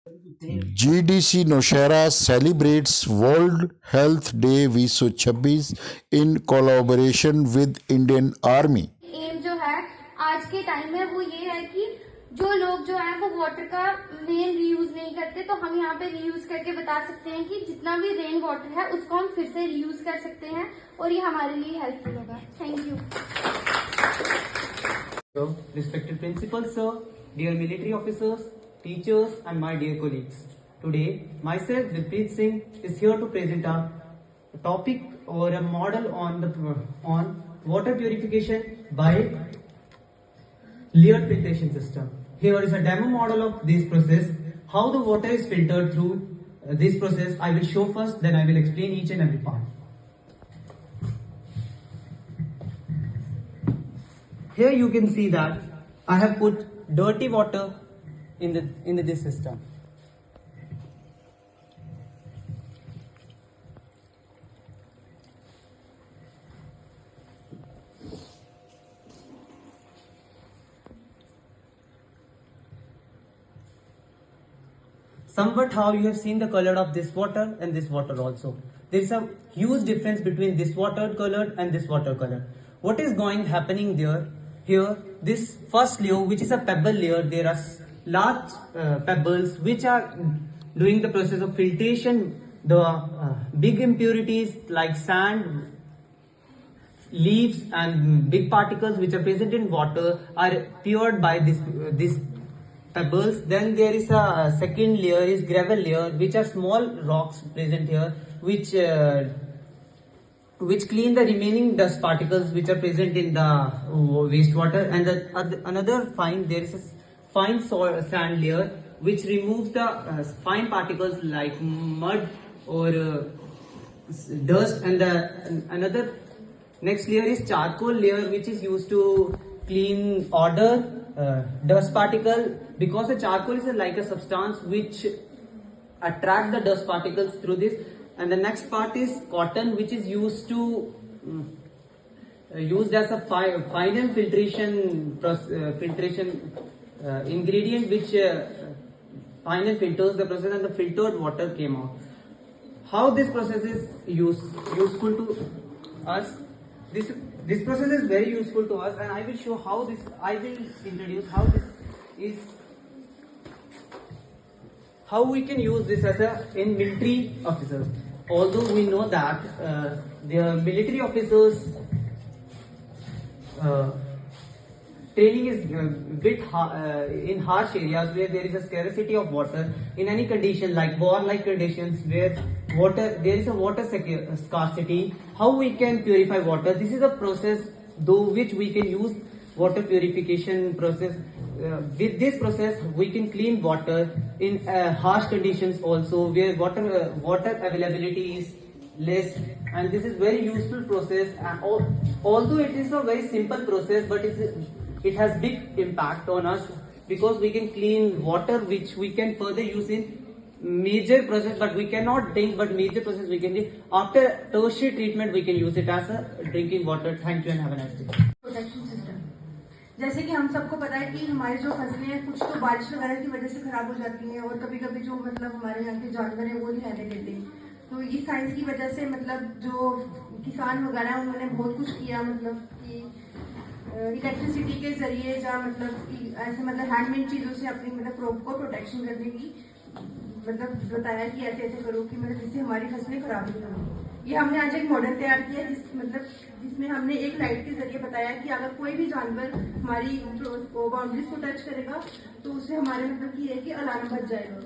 GDC Nowshera celebrates World Health Day 2026 in collaboration with Indian Army. एम जो है आज के टाइम में वो ये है कि जो लोग जो है वो वाटर का मेन रीयूज नहीं करते, तो हम यहाँ पे रीयूज करके बता सकते हैं कि जितना भी रेन वाटर है उसको हम फिर से रीयूज कर सकते हैं और ये हमारे लिए हेल्पफुल होगा। Thank you. So, respected principal sir, dear military officers, teachers and my dear colleagues. Today, myself Dilpreet Singh is here to present a topic or a model on water purification by layered filtration system. Here is a demo model of this process, how the water is filtered through this process. I will show first, then I will explain each and every part. Here you can see that I have put dirty water in this system. Somewhat how you have seen the color of this water and this water also. There is a huge difference between this water color and this water color. What is happening there? Here, this first layer, which is a pebble layer, there are large pebbles which are doing the process of filtration. The big impurities like sand, leaves and big particles which are present in water are pured by this pebbles. Then there is a second layer is gravel layer, which are small rocks present here, which clean the remaining dust particles which are present in the wastewater. And another there is a fine sand layer which removes the fine particles like mud or dust. And another next layer is charcoal layer, which is used to clean odor, dust particle, because the charcoal is like a substance which attract the dust particles through this. And the next part is cotton, which is used as a final filtration ingredient, which final filters the process, and the filtered water came out. How this process is useful to us? This process is very useful to us, and I will show how this. I will introduce how this is. How we can use this in military officers. Although we know that the military officers training is bit in harsh areas where there is a scarcity of water in any condition like war-like conditions where there is a water scarcity. How we can purify water? This is a process through which we can use water purification process. With this process, we can clean water in harsh conditions also, where water availability is less, and this is very useful process. Although it is a very simple process, but it has big impact on us, because we can clean water which we can further use in major process, but we cannot drink, but major process we can do. After tertiary treatment, we can use it as a drinking water. Thank you and have a nice day. Protection system, जैसे कि हम सबको पता है कि हमारी जो फसलें हैं कुछ तो बारिश वगैरह की वजह से खराब हो जाती हैं, और कभी कभी जो मतलब हमारे यहाँ के जानवर हैं वो नहीं रहने देते। तो ये साइंस की वजह से मतलब जो किसान वगैरह हैं उन्होंने बहुत कुछ किया, मतलब कि इलेक्ट्रिसिटी के जरिए या मतलब कि ऐसे मतलब हैंडमेड चीजों से अपनी मतलब क्रॉप को प्रोटेक्शन करने की मतलब बताया कि ऐसे ऐसे करो कि मतलब जिससे हमारी फसलें खराब नहीं होंगी। ये हमने आज एक मॉडल तैयार किया जिसमें हमने एक लाइट के जरिए बताया कि अगर कोई भी जानवर हमारी बाउंड्रीज को टच करेगा तो उससे हमारे मतलब ये है कि अलार्म बज जाएगा,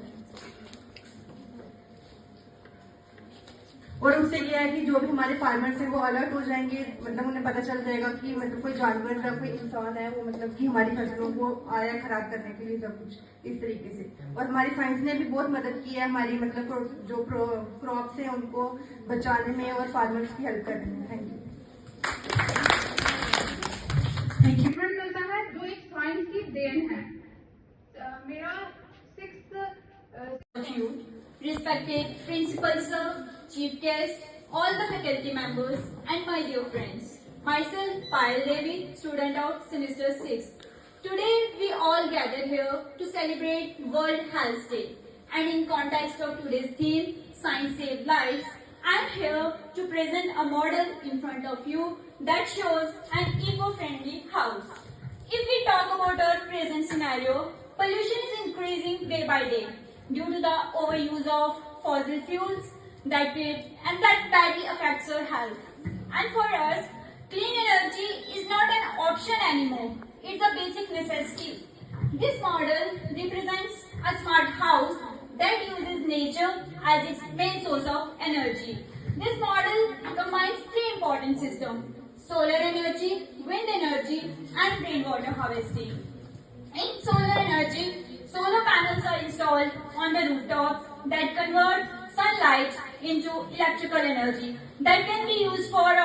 और उससे ये है कि जो भी हमारे फार्मर्स हैं वो अलर्ट हो जाएंगे, मतलब उन्हें पता चल जाएगा कि मतलब कोई जानवर या कोई इंसान है वो मतलब कि हमारी फसलों को आया खराब करने के लिए, सब कुछ इस तरीके से। और हमारी साइंस ने भी बहुत मदद की है हमारी मतलब जो क्रॉप्स हैं उनको बचाने में और फार्मर्स की हेल्प करने में। Thank you. डिफरेंट करता है जो एक साइंस की देन है। मेरा 6th Respected Principal Sir, Chief Guest, all the faculty members and my dear friends. Myself, Payal Devi, student of semester 6. Today we all gather here to celebrate World Health Day and in context of today's theme, Science Save Lives, I am here to present a model in front of you that shows an eco-friendly house. If we talk about our present scenario, pollution is increasing day by day due to the overuse of fossil fuels that badly affects our health. And for us, clean energy is not an option anymore. It's a basic necessity. This model represents a smart house that uses nature as its main source of energy. This model combines three important systems: solar energy, wind energy, and rainwater harvesting. In solar energy, solar panels are installed on the rooftops that convert sunlight into electrical energy that can be used for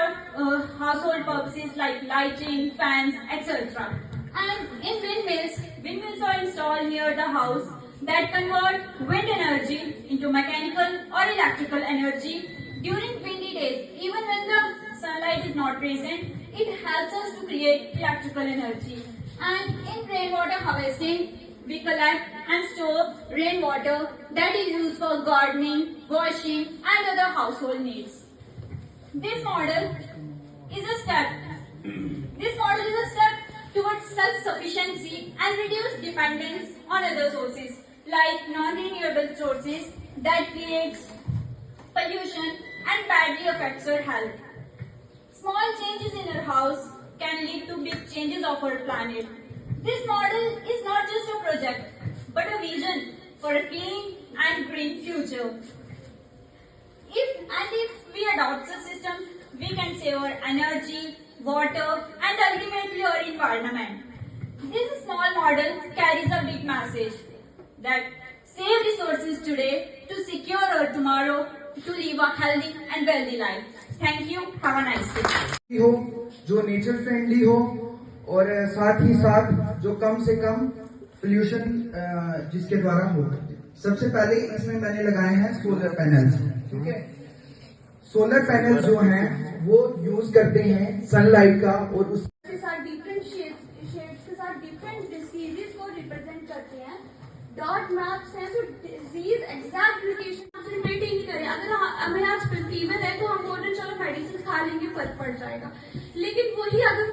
household purposes like lighting, fans, etc. And in windmills are installed near the house that convert wind energy into mechanical or electrical energy during windy days. Even when the sunlight is not present, it helps us to create electrical energy. And in rainwater harvesting, we collect and store rainwater that is used for gardening, washing, and other household needs. This model is a step towards self-sufficiency and reduce dependence on other sources like non-renewable sources that creates pollution and badly affects our health. Small changes in our house can lead to big changes of our planet. This model is not just a project, but a vision for a clean and green future. If we adopt such systems, we can save our energy, water, and ultimately our environment. This small model carries a big message that save resources today to secure our tomorrow, to live a healthy and wealthy life. Thank you. Have a nice day. हो जो nature friendly हो और साथ ही साथ जो कम से कम pollution जिसके द्वारा हो। सबसे पहले इसमें मैंने लगाए हैं सोलर पैनल्स। ठीक है, सोलर पैनल जो हैं वो यूज करते हैं सनलाइट का और के साथ डिफरेंट शेड्स के साथ डिफरेंट डिसीजेस को रिप्रेजेंट करते हैं। डॉट मैप्स हैं तो डिजीज एग्जैक्ट लोकेशन से रिलेट ही नहीं करें। अगर हमें आज फीवर है तो हम बोल रहे चलो मेडिसिन खा लेंगे फर्क पड़ जाएगा, लेकिन वही अगर